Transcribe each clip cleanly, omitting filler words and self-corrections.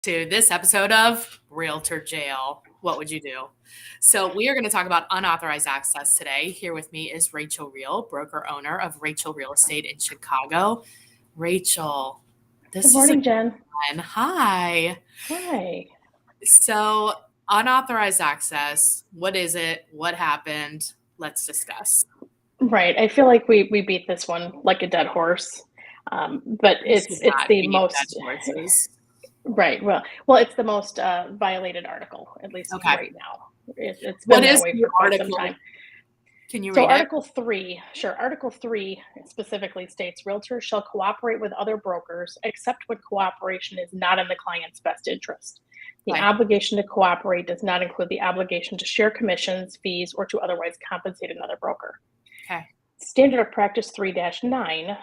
to this episode of Realtor Jail. What would you do? So we are going to talk about unauthorized access today. Here with me is Rachael Real, broker owner of Rachael Real Estate in Chicago. Rachel, this Good morning, is Jen. fun. Hi. Hi. So unauthorized access, what is it? What happened? Let's discuss. Right. I feel like we beat this one like a dead horse, but it's Not the beat most dead horses. right. Well, it's the most violated article, at least Okay. right now. It's What been is that way the for quite some article? time. Can you So read it? Article 3, sure. Article 3 specifically states realtors shall cooperate with other brokers except when cooperation is not in the client's best interest. The Right. obligation to cooperate does not include the obligation to share commissions, fees, or to otherwise compensate another broker. Okay. Standard of Practice 3-9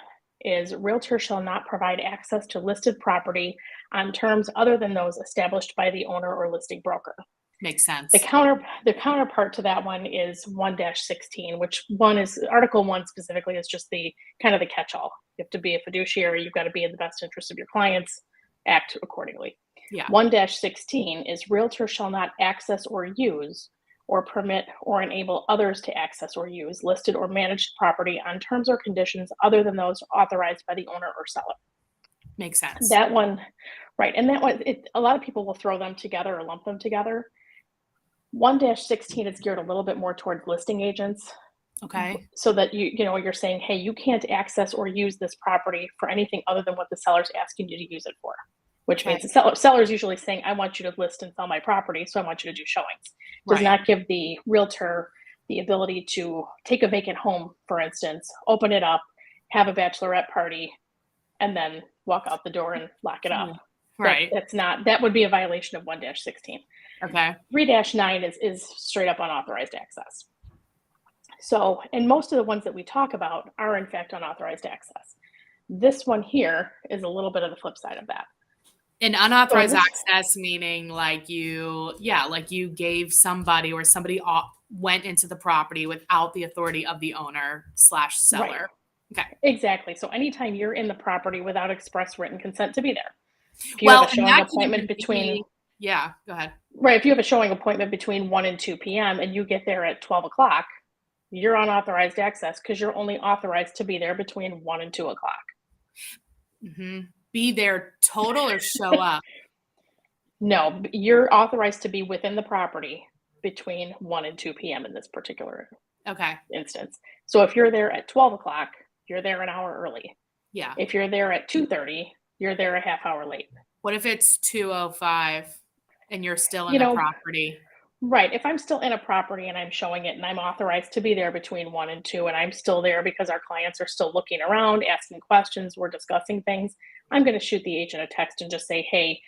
is realtors shall not provide access to listed property on terms other than those established by the owner or listing broker. Makes sense. The counterpart to that one is 1-16, which Article 1 specifically is just the kind of the catch-all. You have to be a fiduciary, you've got to be in the best interest of your clients, act accordingly. Yeah. 1-16 is realtors shall not access or use or permit or enable others to access or use listed or managed property on terms or conditions other than those authorized by the owner or seller. Makes sense. That one, right. And that one, a lot of people will throw them together or lump them together. 1-16 is geared a little bit more towards listing agents. Okay. So that you're saying, hey, you can't access or use this property for anything other than what the seller's asking you to use it for. Which means the seller's usually saying, I want you to list and sell my property, so I want you to do showings. Does not give the realtor the ability to take a vacant home, for instance, open it up, have a bachelorette party, and then walk out the door and lock it up. Right. That would be a violation of 1-16. Okay. 3-9 is straight up unauthorized access. So, and most of the ones that we talk about are in fact unauthorized access. This one here is a little bit of the flip side of that. An unauthorized access meaning like you gave somebody or somebody went into the property without the authority of the owner/seller. Right. Okay. Exactly. So anytime you're in the property without express written consent to be there. If you have a showing appointment between, go ahead. Right. If you have a showing appointment between 1 and 2 p.m. and you get there at 12 o'clock, you're unauthorized access because you're only authorized to be there between 1 and 2 o'clock. Mm-hmm. Be there total or show up? No, you're authorized to be within the property between 1 and 2 p.m. in this particular instance. So if you're there at 12 o'clock, you're there an hour early. Yeah. If you're there at 2:30, you're there a half hour late. What if it's 2:05 and you're still in the property? Right. If I'm still in a property and I'm showing it and I'm authorized to be there between 1 and 2 and I'm still there because our clients are still looking around, asking questions, we're discussing things, I'm going to shoot the agent a text and just say, hey,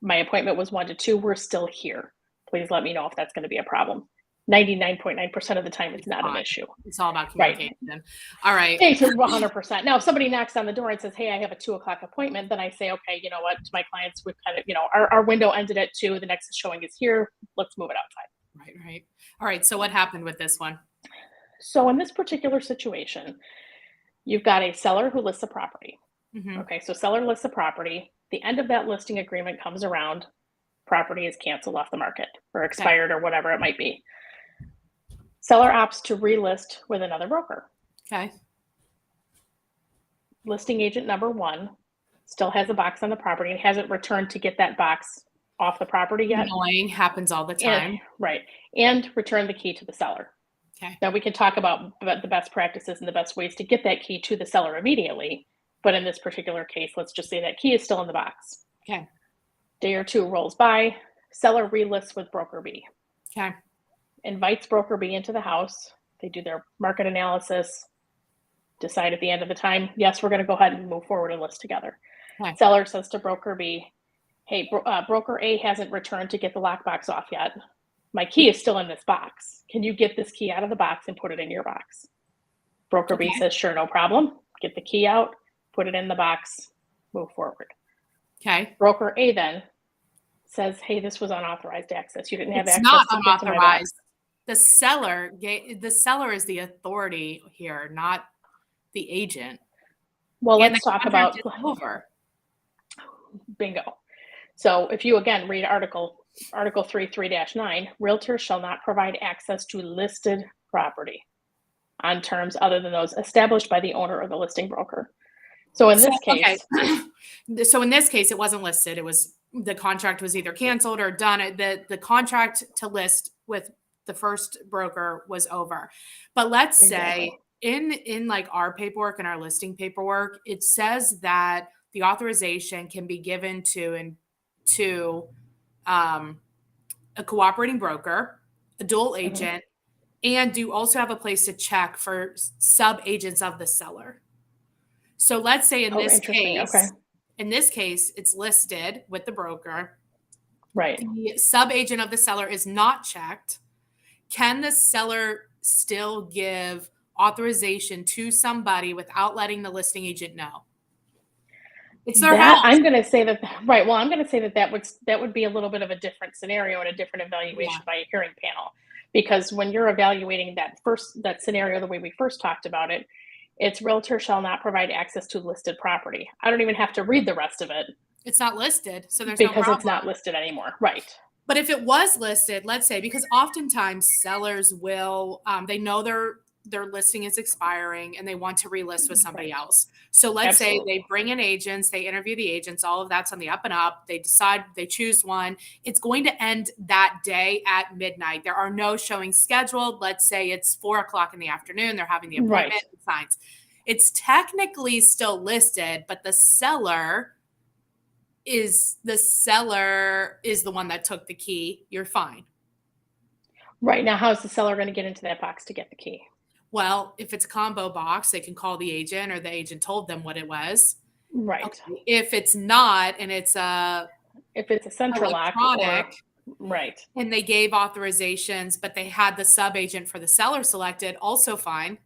my appointment was 1 to 2. We're still here. Please let me know if that's going to be a problem. 99.9% of the time, it's not an issue. It's all about communication. Right. All right. It's 100%. Now, if somebody knocks on the door and says, hey, I have a 2 o'clock appointment, then I say, okay, you know what? To my clients, we've kind of, our window ended at 2. The next showing is here. Let's move it outside. Right. All right. So what happened with this one? So in this particular situation, you've got a seller who lists a property. Mm-hmm. Okay. So seller lists a property. The end of that listing agreement comes around. Property is canceled off the market or expired or whatever it might be. Seller opts to relist with another broker. Okay. Listing agent number 1 still has a box on the property and hasn't returned to get that box off the property yet. Annoying, happens all the time. And return the key to the seller. Okay. Now we can talk about the best practices and the best ways to get that key to the seller immediately. But in this particular case, let's just say that key is still in the box. Okay. Day or 2 rolls by, seller relists with broker B. Okay. Invites broker B into the house. They do their market analysis, decide at the end of the time, yes, we're going to go ahead and move forward and list together. Okay. Seller says to broker B, hey, broker A hasn't returned to get the lockbox off yet. My key is still in this box. Can you get this key out of the box and put it in your box? Broker B says, sure, no problem. Get the key out, put it in the box, move forward. Okay. Broker A then says, hey, this was unauthorized access. You didn't have access not to get to my box. The seller is the authority here, not the agent. Well, let's talk about over. Bingo. So if you again read Article 3.3-9, realtors shall not provide access to listed property on terms other than those established by the owner or the listing broker. So in this case, so in this case, it wasn't listed. It was the contract was either canceled or done. The contract to list with the first broker was over. But let's say in like our paperwork and our listing paperwork, it says that the authorization can be given to a cooperating broker, a dual agent, and you also have a place to check for sub-agents of the seller. So let's say in this case, it's listed with the broker. Right. The sub-agent of the seller is not checked. Can the seller still give authorization to somebody without letting the listing agent know? It's their house. I'm going to say that, right. Well, I'm going to say that would be a little bit of a different scenario and a different evaluation by a hearing panel, because when you're evaluating that scenario, the way we first talked about it, it's realtor shall not provide access to listed property. I don't even have to read the rest of it. It's not listed, so there's no problem. Because it's not listed anymore, right? But if it was listed, let's say, because oftentimes sellers will, they know their listing is expiring and they want to relist with somebody else. So let's say they bring in agents, they interview the agents, all of that's on the up and up. They decide, they choose one. It's going to end that day at midnight. There are no showings scheduled. Let's say it's 4:00 in the afternoon. They're having the appointment and signs. It's technically still listed, but the seller is the one that took the key. You're fine. Right. Now, how is the seller going to get into that box to get the key? Well, if it's a combo box, they can call the agent or the agent told them what it was. Right. Okay. If it's not, and it's a central lock, right. And they gave authorizations, but they had the sub-agent for the seller selected, also fine.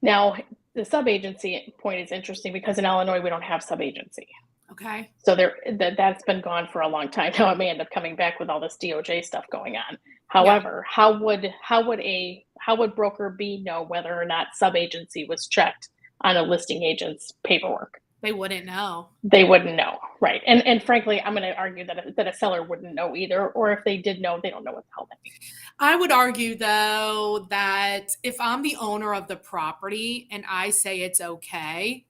Now, the sub-agency point is interesting because in Illinois, we don't have sub-agency. Okay. So that's been gone for a long time. Now it may end up coming back with all this DOJ stuff going on. However, how would broker B know whether or not sub-agency was checked on a listing agent's paperwork? They wouldn't know. They wouldn't know, right? And frankly, I'm going to argue that a seller wouldn't know either, or if they did know, they don't know what the hell that means. I would argue though that if I'm the owner of the property and I say it's okay,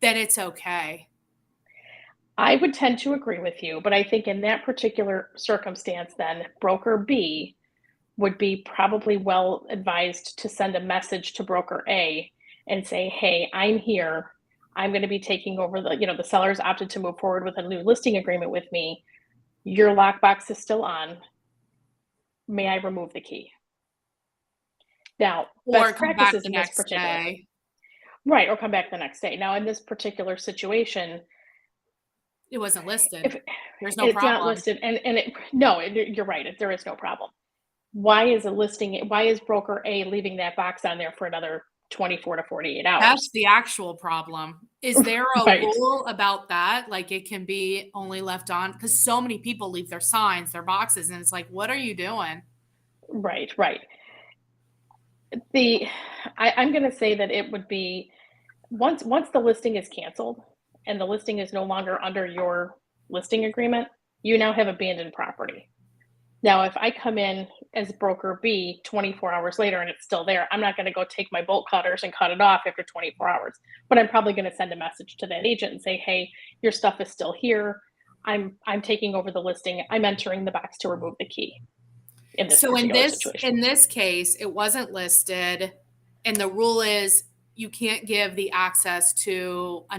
then it's okay. I would tend to agree with you, but I think in that particular circumstance, then broker B would be probably well advised to send a message to broker A and say, hey, I'm here. I'm going to be taking over the seller's opted to move forward with a new listing agreement with me. Your lockbox is still on. May I remove the key? Now, best practices in this particular, right, or come back the next day. Now, in this particular situation, it wasn't listed. There's no problem. It's not listed, you're right. There is no problem. Why is broker A leaving that box on there for another 24 to 48 hours? That's the actual problem. Is there a rule about that? Like it can be only left on because so many people leave their signs, their boxes, and it's like, what are you doing? Right. I'm going to say that it would be once the listing is canceled and the listing is no longer under your listing agreement, you now have abandoned property. Now, if I come in as broker B 24 hours later and it's still there, I'm not going to go take my bolt cutters and cut it off after 24 hours, but I'm probably going to send a message to that agent and say, hey, your stuff is still here. I'm taking over the listing. I'm entering the box to remove the key. In this case, it wasn't listed. And the rule is you can't give the access to a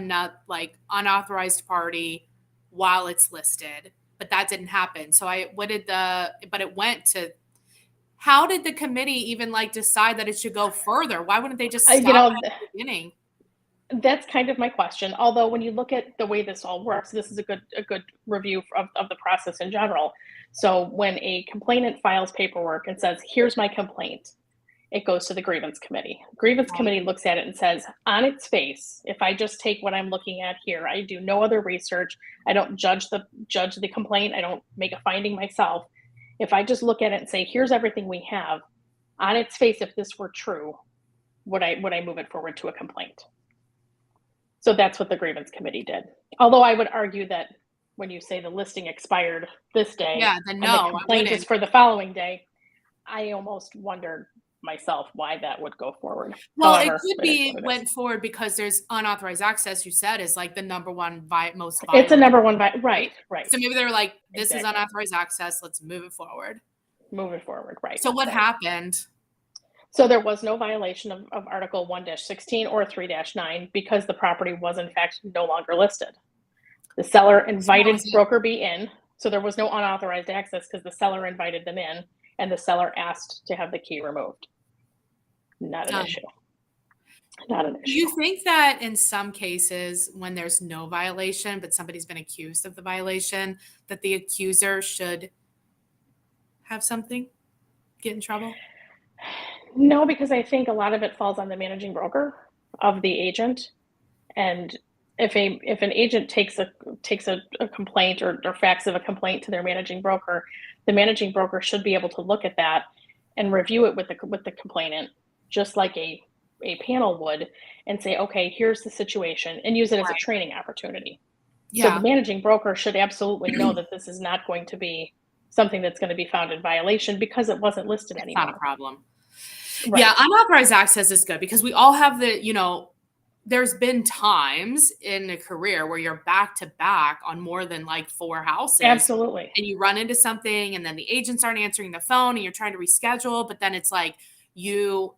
unauthorized party while it's listed, but that didn't happen. So how did the committee even decide that it should go further? Why wouldn't they just stop at the beginning? That's kind of my question. Although when you look at the way this all works, this is a good review of the process in general. So when a complainant files paperwork and says, here's my complaint, it goes to the grievance committee. Grievance committee looks at it and says, on its face, if I just take what I'm looking at here, I do no other research, I don't judge the complaint, I don't make a finding myself. If I just look at it and say, here's everything we have, on its face, if this were true, would I move it forward to a complaint? So that's what the grievance committee did. Although I would argue that when you say the listing expired this day Yeah, then and no, the I complaint is wouldn't. for the following day, I almost wondered myself why that would go forward. Well, it However, could it is be what it is. went forward because there's unauthorized access, you said, is like the number one most It's a violent, number one, right, right? right, So maybe they were like, this is exactly. unauthorized access, let's move it forward. Moving forward, right, So what right. happened? So there was no violation of Article 1-16 or 3-9 because the property was in fact no longer listed. The seller So what invited was it? broker B in, so there was no unauthorized access because the seller invited them in and the seller asked to have the key removed. Not an issue. Not an Do issue. you think that in some cases, when there's no violation, but somebody's been accused of the violation, that the accuser should have something, get in trouble? No, because I think a lot of it falls on the managing broker of the agent. And if an agent takes a complaint or facts of a complaint to their managing broker, the managing broker should be able to look at that and review it with the complainant, just like a panel would, and say, okay, here's the situation, and use it as a Right. training opportunity. So the Yeah, managing broker should absolutely know that this is not going to be something that's going to be found in violation because it wasn't listed it's not a anymore. problem. Yeah, Right. unauthorized access is good because we all have there's been times in a career where you're back to back on more than like 4 houses Absolutely. and you run into something and then the agents aren't answering the phone and you're trying to reschedule, but then it's like you're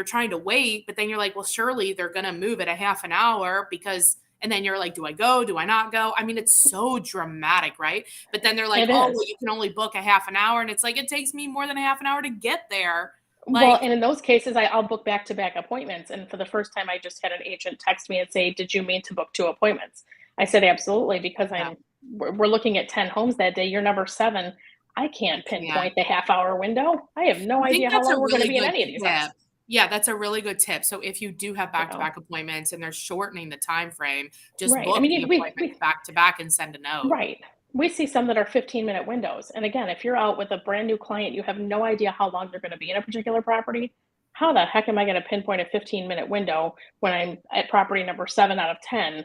trying to wait, but then you're like, well, surely they're going to move it a half an hour because and then you're like, do I go? Do I not go? I mean, it's so dramatic, right? But then they're like, It oh, is. well, you can only book a half an hour. And it's like, it takes me more than a half an hour to get there. Well, Like, and in those cases, I'll book back-to-back appointments. And for the first time, I just had an agent text me and say, "Did you mean to book 2 appointments?" I said, "Absolutely, because yeah, we're looking at 10 homes that day. You're number 7. I you can't can't. pinpoint the half-hour window. I have no I think idea how that's a long we're going to really be in good any of these tip. houses." Yeah, that's a really good tip. So if you do have You know, back-to-back appointments and they're shortening the time frame, just right? I book mean, the appointments back to back and send a note. right. We see some that are 15-minute windows. And again, if you're out with a brand new client, you have no idea how long they're going to be in a particular property. How the heck am I going to pinpoint a 15-minute window when I'm at property number 7 out of 10?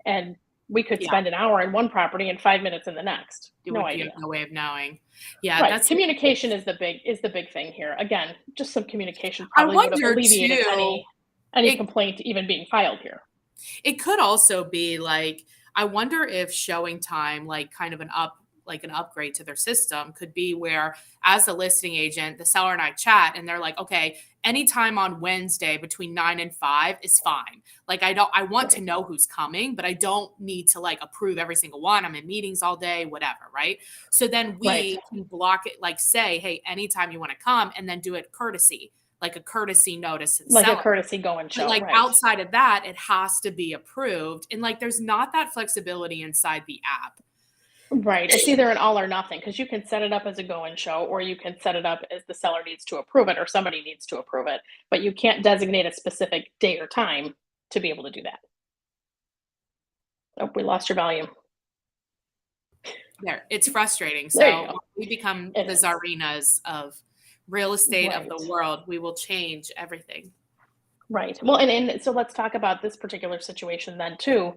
And we could Yeah, spend an hour in one property and 5 minutes in the next. No you have idea. no way of knowing. Yeah, Right. that's Communication is the big thing here. Again, just some communication I probably would have wonder alleviated too, any it complaint even being filed here. it could also be like, I wonder if showing time, like kind of like an upgrade to their system could be where as the listing agent, the seller and I chat and they're like, okay, anytime on Wednesday between 9 and 5 is fine. Like I want to Right. know who's coming, but I don't need to like approve every single one. I'm in meetings all day, whatever. Right. So then Right. we can block it, like say, hey, anytime you want to come and then do it courtesy, like a courtesy notice to the Like a seller. courtesy go and But, show. like, Right. outside of that, it has to be approved, and, like, there's not that flexibility inside the app. Right. It's either an all or nothing because you can set it up as a go and show, or you can set it up as the seller needs to approve it or somebody needs to approve it. But you can't designate a specific day or time to be able to do that. Oh, we lost your volume. There, it's frustrating, There you so, go. when we become It the is. czarinas of real estate of the Right. world, we will change everything. Right. Well, and so let's talk about this particular situation then too.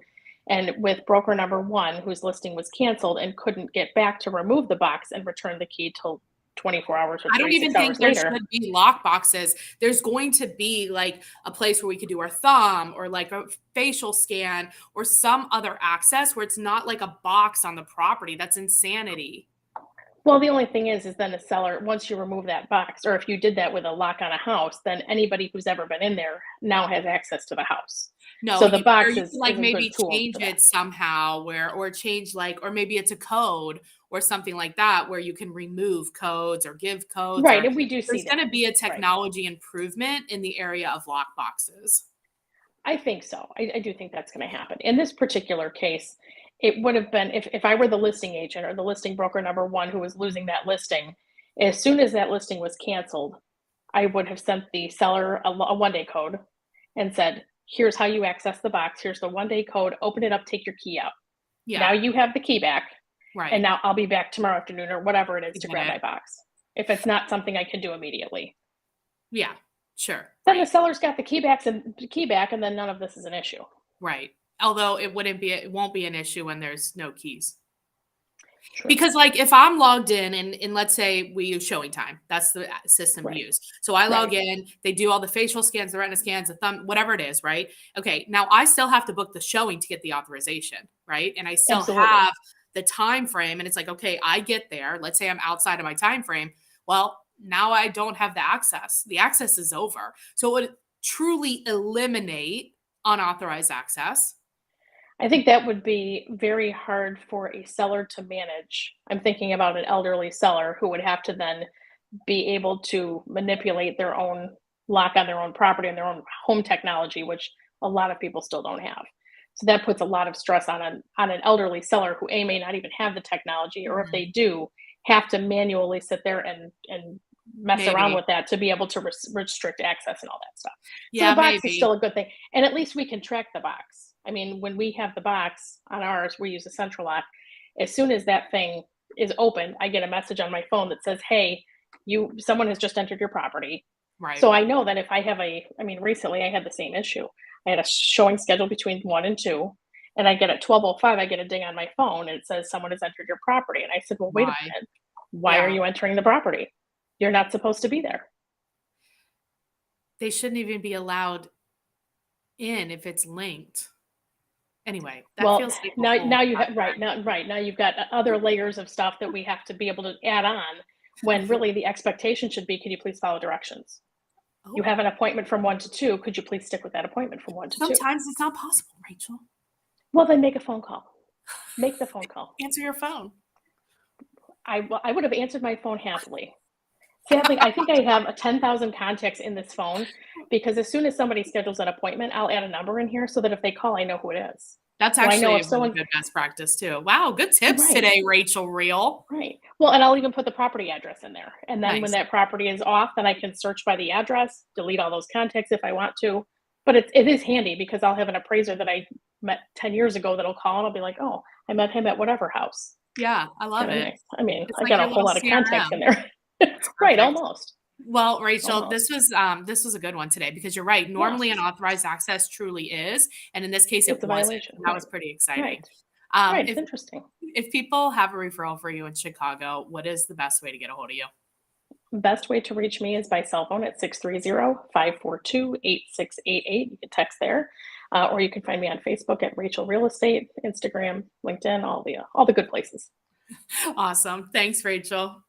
And with broker number 1, whose listing was canceled and couldn't get back to remove the box and return the key till 24 hours or I don't 36 even think hours there later. should be lock boxes. There's going to be, like, a place where we could do our thumb or, like, a facial scan or some other access where it's not like a box on the property. That's insanity. Well, the only thing is then the seller, once you remove that box, or if you did that with a lock on a house, then anybody who's ever been in there now has access to the house. No, So the or box you could, like, is a good maybe tool change for that. it somehow where or change, like or maybe it's a code or something like that where you can remove codes or give codes Right, or and we do see there's that. gonna be a Right. technology improvement in the area of lock boxes. I think so. I do think that's going to happen. In this particular case, it would have been if I were the listing agent or the listing broker number 1 who was losing that listing, as soon as that listing was canceled, I would have sent the seller a 1-day code and said, "Here's how you access the box. Here's the 1-day code. Open it up, take your key out. Now Yeah, you have the key back, and right. now I'll be back tomorrow afternoon or whatever it is I to get grab it. my box." If it's not something I can do immediately, Yeah, sure. then the Right, seller's got the key back, and then none of this is an issue. right. Although it won't be an issue when there's no keys. True. Because like if I'm logged in and let's say we use Showing Time, that's the system we use. So I log in, they do all the facial scans, the retina scans, the thumb, whatever it is, right? Okay, now I still have to book the showing to get the authorization, right? And I still have the time frame, and it's like, okay, I get there. Let's say I'm outside of my time frame. Well, now I don't have the access. The access is over. So it would truly eliminate unauthorized access. I think that would be very hard for a seller to manage. I'm thinking about an elderly seller who would have to then be able to manipulate their own lock on their own property and their own home technology, which a lot of people still don't have. So that puts a lot of stress on an elderly seller who may not even have the technology, or if they do, have to manually sit there and mess around with that to be able to restrict access and all that stuff. So Yeah, the box is still a good thing, and at least we can track the box. I mean, when we have the box on ours, we use a central lock. As soon as that thing is open, I get a message on my phone that says, "Hey, someone has just entered your property." Right. So I know that if I have recently I had the same issue. I had a showing schedule between 1 and 2, and I get at 12:05, I get a ding on my phone, and it says someone has entered your property. And I said, "Well, wait a minute. Why are you entering the property? You're not supposed to be there." They shouldn't even be allowed in if it's linked. Anyway, that feels like now you have now you've got other layers of stuff that we have to be able to add on, when really the expectation should be, "Can you please follow directions? You have an appointment from 1 to 2. Could you please stick with that appointment from 1 to 2?" Sometimes it's not possible, Rachel. Well, then make a phone call. Make the phone call. Answer your phone. I would have answered my phone happily. Sadly, I think I have 10,000 contacts in this phone, because as soon as somebody schedules an appointment, I'll add a number in here so that if they call, I know who it is. That's So I know actually if a really someone good best practice too. Wow, good tips today, Rachael Real. Right. Well, and I'll even put the property address in there. And then when that property is off, then I can search by the address, delete all those contacts if I want to. But it is handy, because I'll have an appraiser that I met 10 years ago that'll call, and I'll be like, "Oh, I met him at whatever house." Yeah, I love it. Nice. I mean, It's I like got your a whole little lot of contacts in CRM. there. Right, almost. Well, Rachel, Almost. this was a good one today, because you're right. Normally, unauthorized access truly is, and in this case, it It's a wasn't. violation. That was pretty exciting. Right. It's interesting. If people have a referral for you in Chicago, what is the best way to get a hold of you? Best way to reach me is by cell phone at 630-542-8688. You can text there, or you can find me on Facebook at Rachael Real Estate, Instagram, LinkedIn, all the good places. Awesome. Thanks, Rachel.